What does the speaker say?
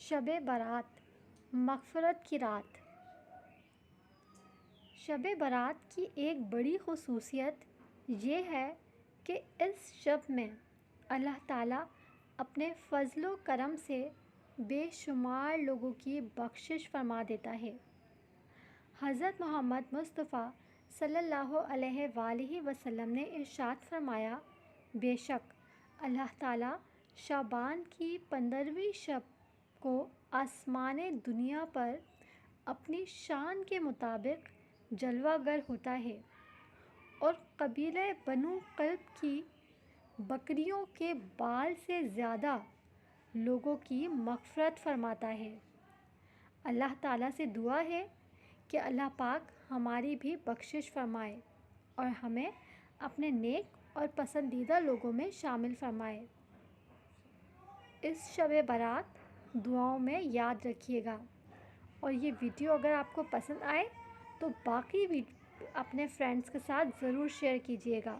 شب برات، مغفرت کی رات۔ شب برات کی ایک بڑی خصوصیت یہ ہے کہ اس شب میں اللہ تعالیٰ اپنے فضل و کرم سے بے شمار لوگوں کی بخشش فرما دیتا ہے۔ حضرت محمد مصطفیٰ صلی اللہ علیہ وآلہ وسلم نے ارشاد فرمایا، بے شک اللہ تعالیٰ شعبان کی 15ویں شب کو آسمان دنیا پر اپنی شان کے مطابق جلوہ گر ہوتا ہے اور قبیلہ بنو کلب کی بکریوں کے بال سے زیادہ لوگوں کی مغفرت فرماتا ہے۔ اللہ تعالیٰ سے دعا ہے کہ اللہ پاک ہماری بھی بخشش فرمائے اور ہمیں اپنے نیک اور پسندیدہ لوگوں میں شامل فرمائے۔ اس شب برات دعاؤں میں یاد رکھیے گا، اور یہ ویڈیو اگر آپ کو پسند آئے تو باقی اپنے فرینڈس کے ساتھ ضرور شیئر کیجیے گا۔